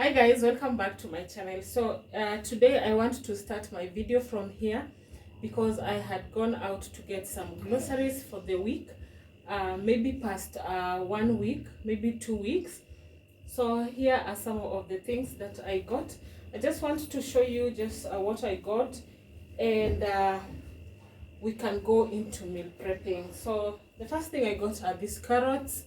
Hi guys, welcome back to my channel. So today I want to start my video from here because I had gone out to get some groceries for the week, maybe past 1 week, maybe 2 weeks. So here are some of the things that I got. I just want to show you just what I got, and we can go into meal prepping. So the first thing I got are these carrots.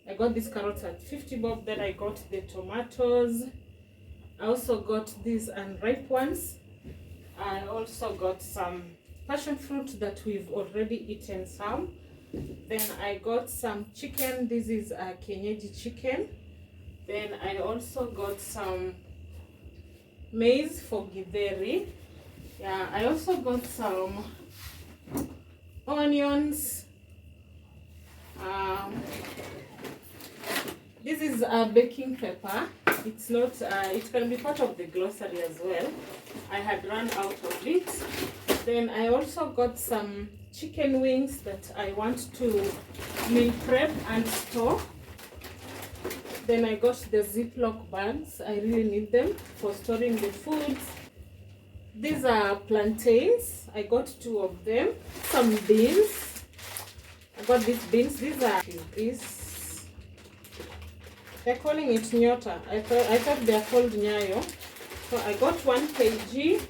I got these carrots at 50 bob. Then I got the tomatoes. I also got these unripe ones. I also got some passion fruit that we've already eaten some. Then I got some chicken. This is a kienyeji chicken. Then I also got some maize for githeri. Yeah, I also got some onions. This is a baking pepper. It's not, it can be part of the glossary as well. I had run out of it. Then I also got some chicken wings that I want to meal prep and store. Then I got the Ziploc bags. I really need them for storing the foods. These are plantains. I got 2 of them. Some beans. I got these beans. These are they're calling it nyota. I thought they're called nyayo. So I got 1 kg.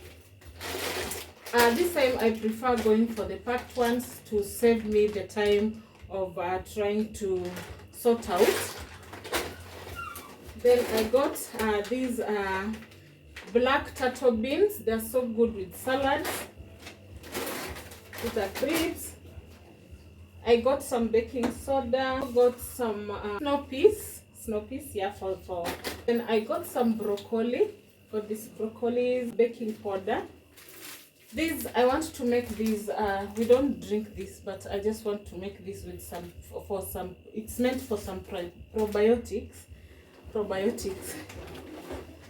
This time I prefer going for the packed ones to save me the time of trying to sort out. Then I got these black turtle beans. They're so good with salads. These are crisps. I got some baking soda. Got some snow peas, yeah, for. Then I got some broccoli. Got this broccoli, baking powder. These, I want to make these, we don't drink this, but I just want to make this with some, for some, it's meant for some probiotics.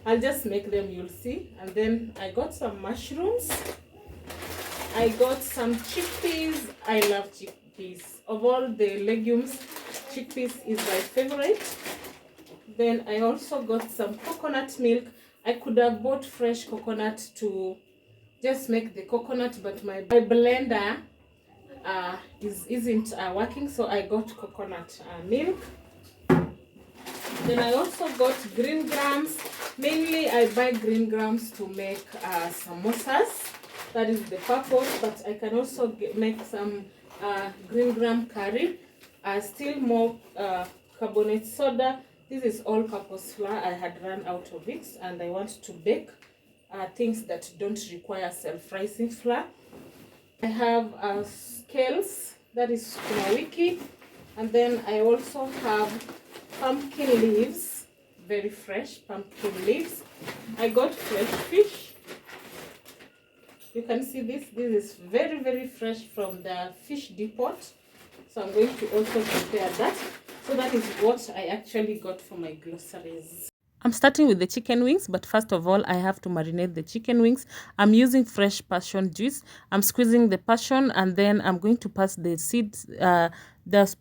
I'll just make them, you'll see. And then I got some mushrooms. I got some chickpeas. I love chickpeas. Of all the legumes, chickpeas is my favorite. Then I also got some coconut milk. I could have bought fresh coconut to just make the coconut, but my blender isn't working, so I got coconut milk. Then I also got green grams. Mainly I buy green grams to make samosas. That is the purpose, but I can also make some green gram curry. Still more carbonate soda. This is all-purpose flour. I had run out of it, and I want to bake things that don't require self-rising flour. I have scales. That is sukuma wiki. And then I also have pumpkin leaves, very fresh pumpkin leaves. I got fresh fish. You can see this is very fresh from the fish depot. So I'm going to also prepare that. So that is what I actually got for my groceries. I'm starting with the chicken wings, but first of all, I have to marinate the chicken wings. I'm using fresh passion juice. I'm squeezing the passion, and then I'm going to pass the seeds,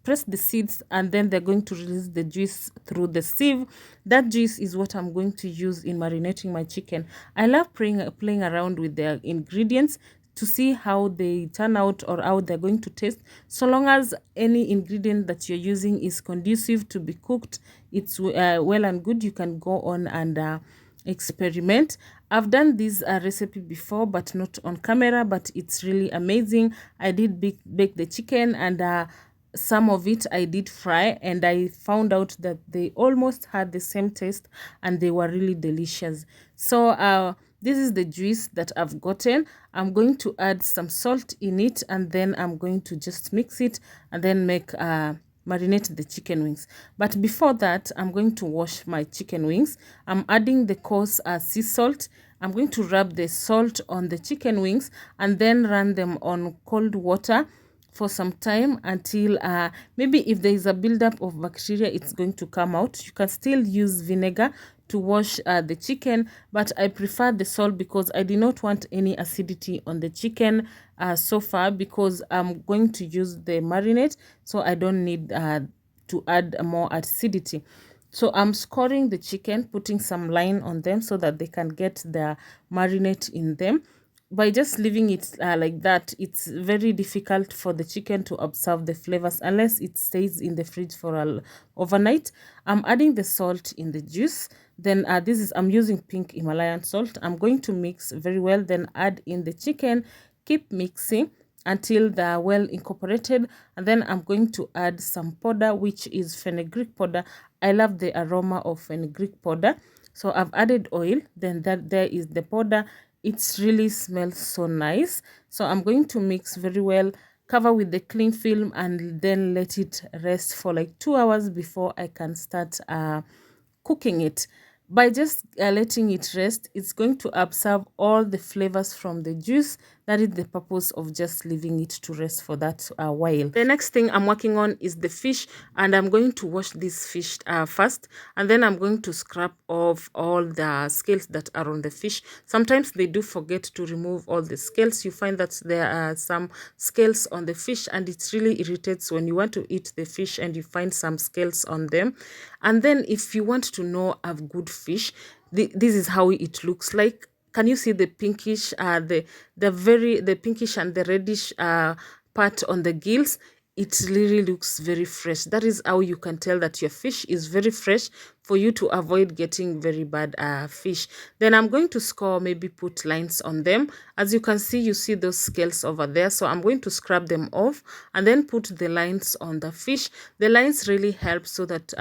press the seeds, and then they're going to release the juice through the sieve. That juice is what I'm going to use in marinating my chicken. I love playing around with the ingredients to see how they turn out or how they're going to taste. So long as any ingredient that you're using is conducive to be cooked, it's well and good, you can go on and experiment. I've done this recipe before, but not on camera, but it's really amazing. I did bake the chicken, and some of it I did fry, and I found out that they almost had the same taste and they were really delicious. So this is the juice that I've gotten. I'm going to add some salt in it, and then I'm going to just mix it and then marinate the chicken wings. But before that, I'm going to wash my chicken wings. I'm adding the coarse sea salt. I'm going to rub the salt on the chicken wings and then run them on cold water for some time until maybe if there is a buildup of bacteria, it's going to come out. You can still use vinegar to wash the chicken, but I prefer the salt because I did not want any acidity on the chicken so far, because I'm going to use the marinade, so I don't need to add more acidity. So I'm scoring the chicken, putting some line on them so that they can get the marinade in them. By just leaving it like that, it's very difficult for the chicken to absorb the flavors unless it stays in the fridge for overnight. I'm adding the salt in the juice. Then I'm using pink Himalayan salt. I'm going to mix very well, then add in the chicken, keep mixing until they're well incorporated, and then I'm going to add some powder, which is fenugreek powder. I love the aroma of fenugreek powder, so I've added oil. Then that there is the powder. It really smells so nice. So I'm going to mix very well, cover with the cling film, and then let it rest for like 2 hours before I can start cooking it. By just letting it rest, it's going to absorb all the flavors from the juice. That is the purpose of just leaving it to rest for that while. The next thing I'm working on is the fish, and I'm going to wash this fish first, and then I'm going to scrap off all the scales that are on the fish. Sometimes they do forget to remove all the scales. You find that there are some scales on the fish, and it really irritates when you want to eat the fish and you find some scales on them. And then if you want to know a good fish, this is how it looks like. Can you see the pinkish, the pinkish and the reddish part on the gills? It really looks very fresh. That is how you can tell that your fish is very fresh, for you to avoid getting very bad fish. Then I'm going to score, maybe put lines on them. As you can see, you see those scales over there. So I'm going to scrub them off and then put the lines on the fish. The lines really help so that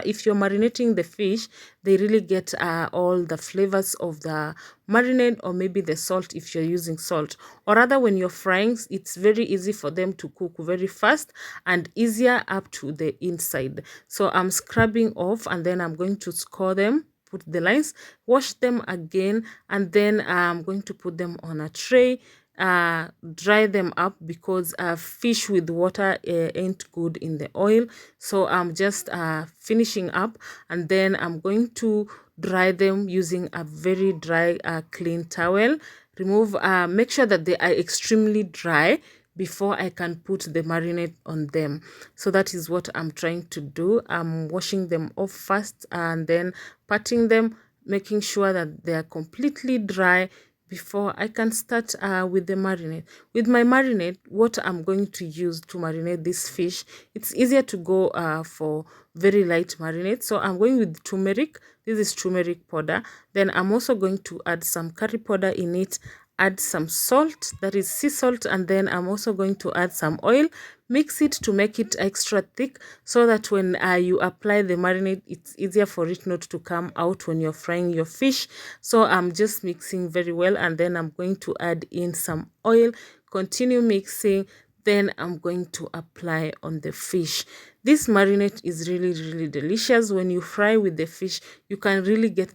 if you're marinating the fish, they really get all the flavors of the marinade, or maybe the salt if you're using salt. Or rather, when you're frying, it's very easy for them to cook very fast and easier up to the inside. So I'm scrubbing off, and then I'm going to score them, put the lines, wash them again, and then I'm going to put them on a tray, dry them up, because fish with water ain't good in the oil. So I'm just finishing up, and then I'm going to dry them using a very dry clean towel. Make sure that they are extremely dry before I can put the marinade on them. So that is what I'm trying to do. I'm washing them off first and then patting them, making sure that they are completely dry before I can start with the marinade. With my marinade, what I'm going to use to marinate this fish, it's easier to go for very light marinade. So I'm going with turmeric. This is turmeric powder. Then I'm also going to add some curry powder in it, add some salt, that is sea salt, and then I'm also going to add some oil. Mix it to make it extra thick, so that when you apply the marinade, it's easier for it not to come out when you're frying your fish. So I'm just mixing very well, and then I'm going to add in some oil, continue mixing, then I'm going to apply on the fish. This marinade is really delicious. When you fry with the fish, you can really get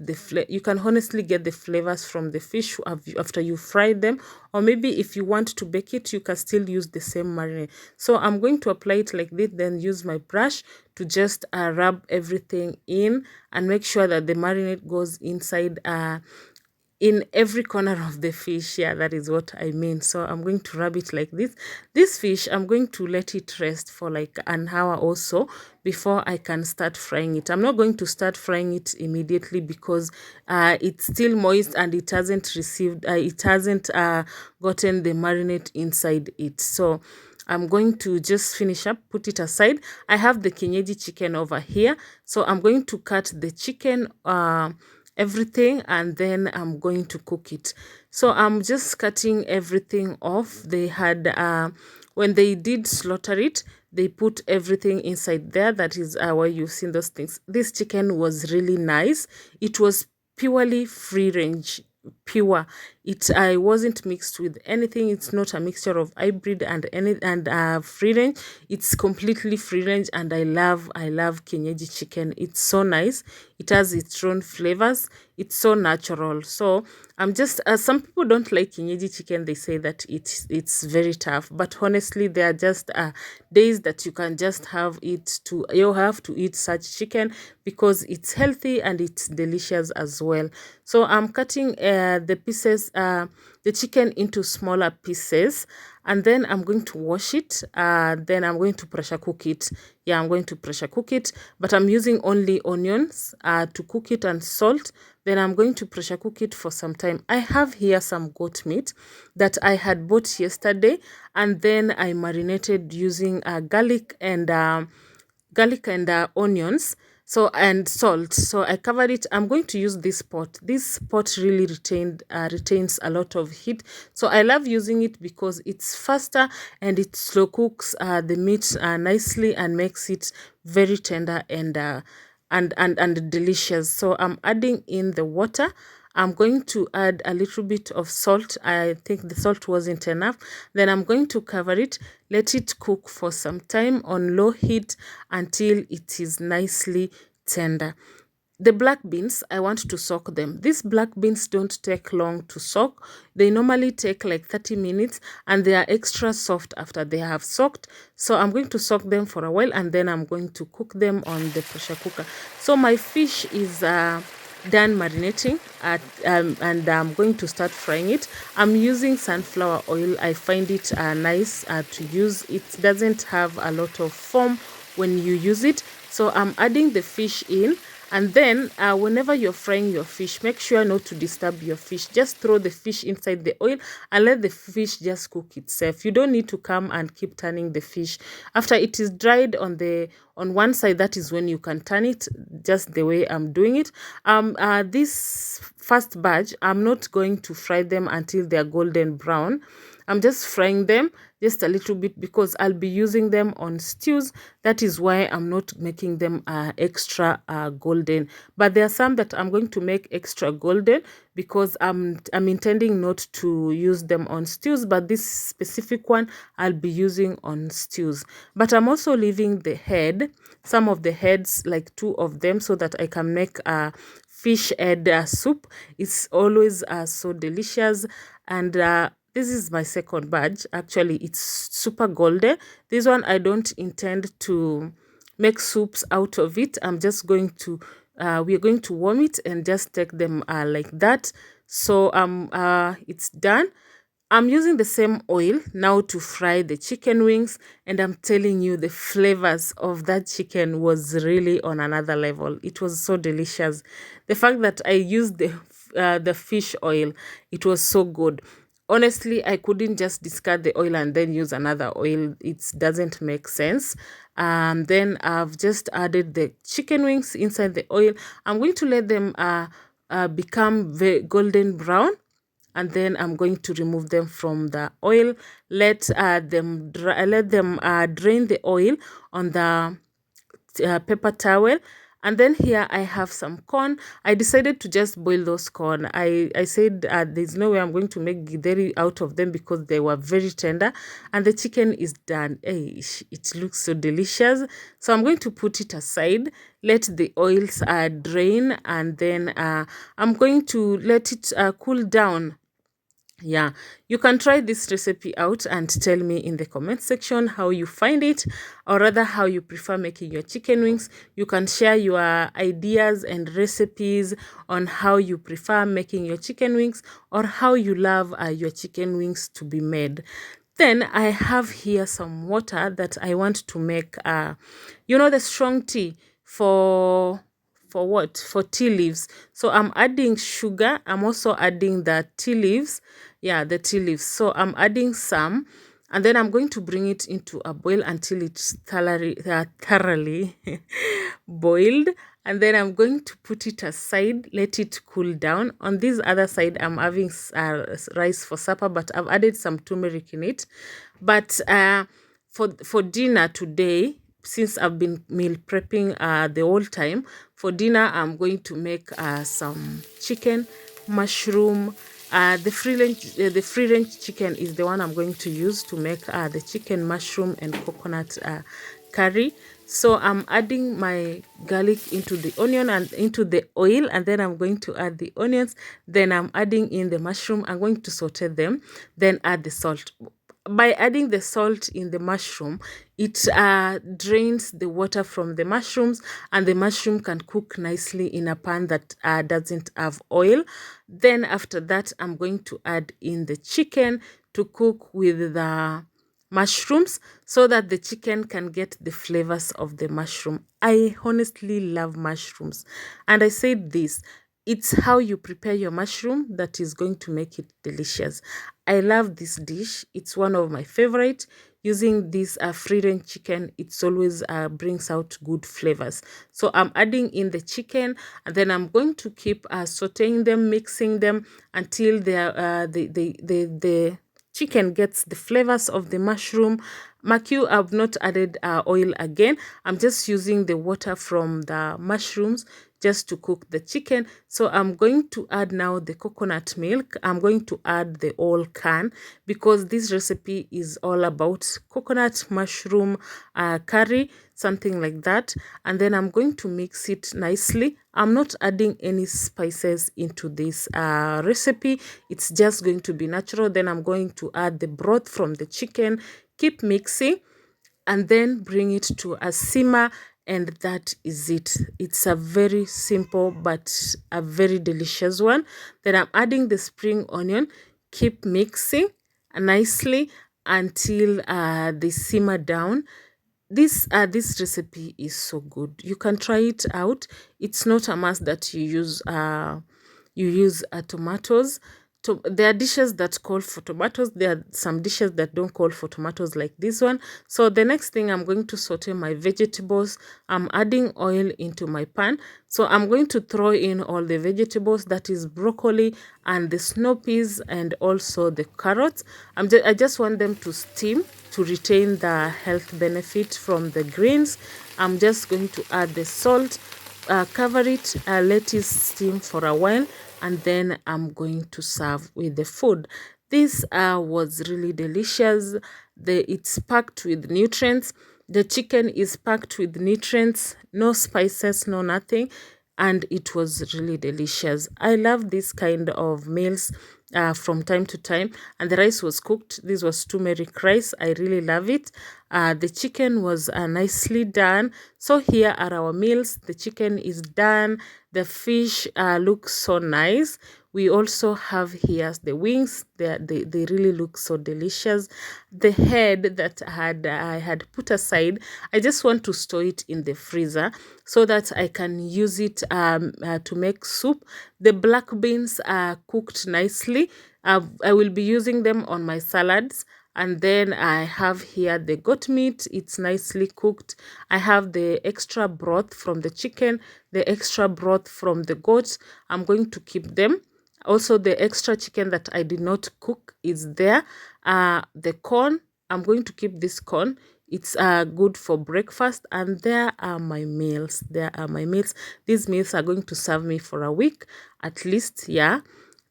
you can honestly get the flavors from the fish after you fry them. Or maybe if you want to bake it, you can still use the same marinade. So I'm going to apply it like this, then use my brush to just rub everything in and make sure that the marinade goes inside in every corner of the fish. Yeah, that is what I mean. So I'm going to rub it like this fish. I'm going to let it rest for like an hour or so before I can start frying it. I'm not going to start frying it immediately, because it's still moist and it hasn't gotten the marinade inside it. So I'm going to just finish up, put it aside. I have the kienyeji chicken over here, so I'm going to cut the chicken, everything, and then I'm going to cook it. So I'm just cutting everything off. They had when they did slaughter it, they put everything inside there. That is why you've seen those things. This chicken was really nice. It was purely free range, pure. I wasn't mixed with anything. It's not a mixture of hybrid and free range. It's completely free range, and I love kienyeji chicken. It's so nice. It has its own flavors. It's so natural. So I'm just some people don't like kienyeji chicken. They say that it's very tough, but honestly, there are just days that you can just have it to you have to eat such chicken, because it's healthy and it's delicious as well. So I'm cutting the pieces, the chicken into smaller pieces, and then I'm going to wash it. Then I'm going to pressure cook it. Yeah, I'm going to pressure cook it, but I'm using only onions to cook it and salt. Then I'm going to pressure cook it for some time. I have here some goat meat that I had bought yesterday, and then I marinated using garlic and onions, so, and salt. So I covered it. I'm going to use this pot. This pot really retains a lot of heat, so I love using it because it's faster and it slow cooks the meat nicely and makes it very tender and delicious. So I'm adding in the water. I'm going to add a little bit of salt. I think the salt wasn't enough. Then I'm going to cover it, let it cook for some time on low heat until it is nicely tender. The black beans, I want to soak them. These black beans don't take long to soak. They normally take like 30 minutes and they are extra soft after they have soaked. So I'm going to soak them for a while and then I'm going to cook them on the pressure cooker. So my fish is done marinating and I'm going to start frying it. I'm using sunflower oil. I find it nice to use. It doesn't have a lot of foam when you use it. So I'm adding the fish in. And then whenever you're frying your fish, make sure not to disturb your fish. Just throw the fish inside the oil and let the fish just cook itself. You don't need to come and keep turning the fish. After it is dried on one side, that is when you can turn it, just the way I'm doing it. This first batch, I'm not going to fry them until they're golden brown. I'm just frying them just a little bit because I'll be using them on stews. That is why I'm not making them extra golden. But there are some that I'm going to make extra golden because I'm intending not to use them on stews. But this specific one I'll be using on stews. But I'm also leaving the head, some of the heads, like 2 of them, so that I can make a fish head soup. It's always so delicious. And this is my second batch. Actually, it's super golden. This one, I don't intend to make soups out of it. I'm just going to, we're going to warm it and just take them like that. So it's done. I'm using the same oil now to fry the chicken wings, and I'm telling you, the flavors of that chicken was really on another level. It was so delicious. The fact that I used the fish oil, it was so good. Honestly, I couldn't just discard the oil and then use another oil. It doesn't make sense. Then I've just added the chicken wings inside the oil. I'm going to let them become very golden brown. And then I'm going to remove them from the oil. Let them drain the oil on the paper towel. And then here I have some corn. I decided to just boil those corn. I said there's no way I'm going to make githeri out of them because they were very tender. And the chicken is done. Hey, it looks so delicious. So I'm going to put it aside, let the oils drain, and then I'm going to let it cool down. Yeah, you can try this recipe out and tell me in the comment section how you find it, or rather how you prefer making your chicken wings. You can share your ideas and recipes on how you prefer making your chicken wings or how you love your chicken wings to be made. Then I have here some water that I want to make, the strong tea for what? For tea leaves. So I'm adding sugar. I'm also adding the tea leaves. Yeah, the tea leaves. So I'm adding some, and then I'm going to bring it into a boil until it's thoroughly boiled. And then I'm going to put it aside, let it cool down. On this other side, I'm having rice for supper, but I've added some turmeric in it. But for dinner today, since I've been meal prepping the whole time, for dinner I'm going to make some chicken, mushroom. The free range chicken is the one I'm going to use to make the chicken, mushroom, and coconut curry. So I'm adding my garlic into the onion and into the oil, and then I'm going to add the onions. Then I'm adding in the mushroom. I'm going to saute them, then add the salt. by adding the salt in the mushroom, it drains the water from the mushrooms, and the mushroom can cook nicely in a pan that doesn't have oil. Then after that, I'm going to add in the chicken to cook with the mushrooms so that the chicken can get the flavors of the mushroom. I honestly love mushrooms, and I said this, it's how you prepare your mushroom that is going to make it delicious. I love this dish. It's one of my favorite. Using this free range chicken, it's always brings out good flavors. So I'm adding in the chicken, and then I'm going to keep sauteing them, mixing them until the chicken gets the flavors of the mushroom. Mark you, I've not added oil again. I'm just using the water from the mushrooms just to cook the chicken. So I'm going to add now the coconut milk. I'm going to add the whole can because this recipe is all about coconut mushroom curry, something like that. And then I'm going to mix it nicely. I'm not adding any spices into this recipe. It's just going to be natural. Then I'm going to add the broth from the chicken, keep mixing, and then bring it to a simmer, and that is it. It's a very simple but a very delicious one. Then I'm adding the spring onion, keep mixing nicely until they simmer down. This recipe is so good. You can try it out. It's not a must that you use tomatoes. There are dishes that call for tomatoes. There are some dishes that don't call for tomatoes like this one. So the next thing, I'm going to saute my vegetables. I'm adding oil into my pan. So I'm going to throw in all the vegetables, that is broccoli and the snow peas and also the carrots. I just want them to steam to retain the health benefit from the greens. I'm just going to add the salt, cover it, let it steam for a while, and then I'm going to serve with the food. This was really delicious. It's packed with nutrients. The chicken is packed with nutrients, no spices, no nothing, and it was really delicious. I love this kind of meals from time to time. And the rice was cooked. This was turmeric rice. I really love it. The chicken was nicely done. So here are our meals. The chicken is done. The fish looks so nice. We also have here the wings. They really look so delicious. The head that I had put aside, I just want to store it in the freezer so that I can use it to make soup. The black beans are cooked nicely. I will be using them on my salads. And then I have here the goat meat. It's nicely cooked. I have the extra broth from the chicken, the extra broth from the goat. I'm going to keep them. Also, the extra chicken that I did not cook is there. The corn, I'm going to keep this corn. It's good for breakfast. And there are my meals. There are my meals. These meals are going to serve me for a week at least, yeah.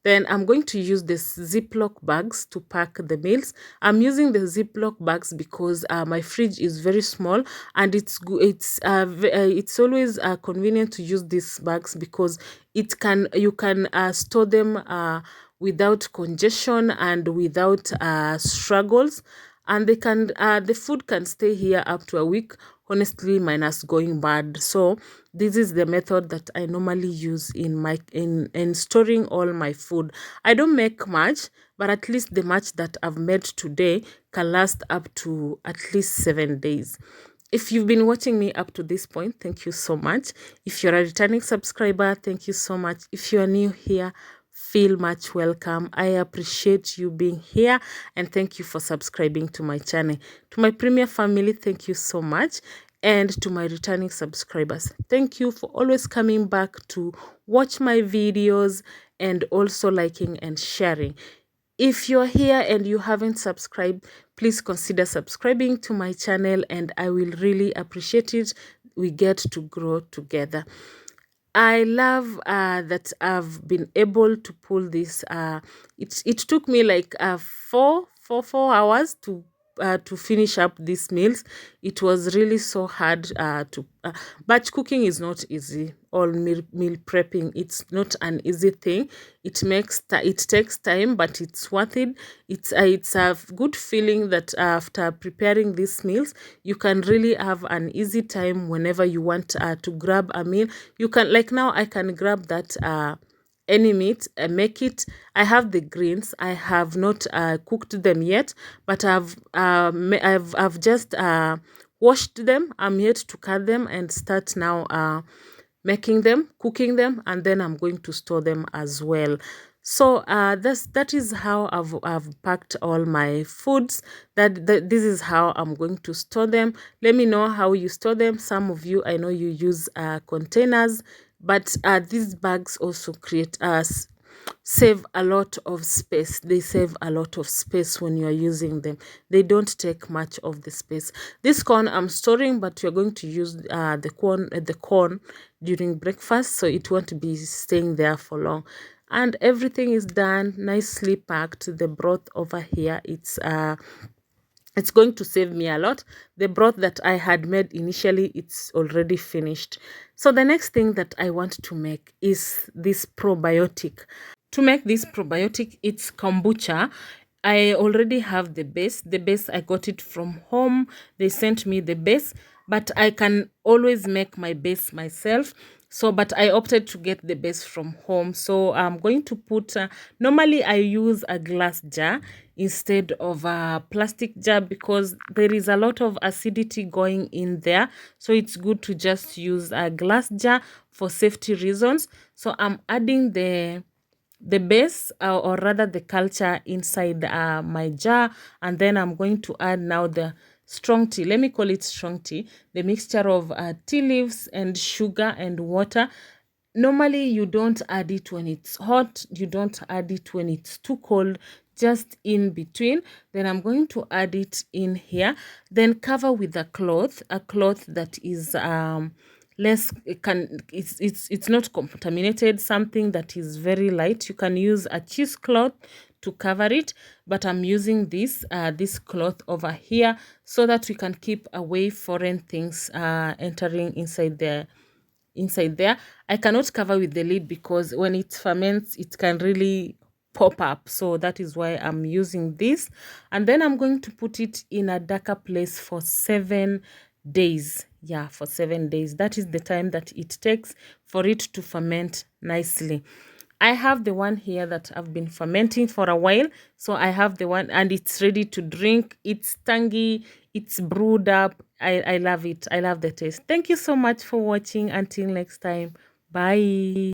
Then I'm going to use this Ziploc bags to pack the meals. I'm using the Ziploc bags because my fridge is very small, and it's always convenient to use these bags because you can store them without congestion and without struggles, and the food can stay here up to a week, honestly, minus going bad. So this is the method that I normally use in storing all my food. I don't make much, but at least the much that I've made today can last up to at least 7 days. If you've been watching me up to this point, thank you so much. If you're a returning subscriber, thank you so much. If you are new here, feel much welcome. I appreciate you being here, and thank you for subscribing to my channel. To my premier family, thank you so much. And to my returning subscribers, thank you for always coming back to watch my videos and also liking and sharing. If you're here and you haven't subscribed, please consider subscribing to my channel, and I will really appreciate it. We get to grow together. I love that I've been able to pull this. It took me like 4 hours to to finish up these meals. It was really so hard to batch cooking is not easy. All meal prepping, it's not an easy thing. It takes time, but it's worth it. It's a good feeling that after preparing these meals, you can really have an easy time whenever you want to grab a meal. You can, like now I can grab that any meat and make it. I have the greens. I have not cooked them yet, but I've just washed them. I'm yet to cut them and start now making them, cooking them, and then I'm going to store them as well. So that is how I've packed all my foods. This is how I'm going to store them. Let me know how you store them. Some of you, I know you use containers, but these bags also create us save a lot of space. They save a lot of space when you're using them. They don't take much of the space. This corn I'm storing, but you're going to use the corn during breakfast, so it won't be staying there for long. And everything is done, nicely packed. The broth over here, it's going to save me a lot. The broth that I had made initially, it's already finished. So the next thing that I want to make is this probiotic. To make this probiotic, it's kombucha. I already have the base. The base, I got it from home. They sent me the base, but I can always make my base myself. So, but I opted to get the base from home. So I'm going to put, normally I use a glass jar instead of a plastic jar because there is a lot of acidity going in there. So it's good to just use a glass jar for safety reasons. So I'm adding the base or rather the culture inside my jar, and then I'm going to add now the strong tea. Let me call it strong tea, the mixture of tea leaves and sugar and water. Normally you don't add it when it's hot, you don't add it when it's too cold, just in between. Then I'm going to add it in here, then cover with a cloth that is less, it's not contaminated, something that is very light. You can use a cheesecloth to cover it, but I'm using this cloth over here so that we can keep away foreign things entering inside there. I cannot cover with the lid because when it ferments it can really pop up, so that is why I'm using this. And then I'm going to put it in a darker place for 7 days. Yeah, for 7 days. That is the time that it takes for it to ferment nicely. I have the one here that I've been fermenting for a while. So I have the one and it's ready to drink. It's tangy, it's brewed up. I love it. I love the taste. Thank you so much for watching. Until next time. Bye.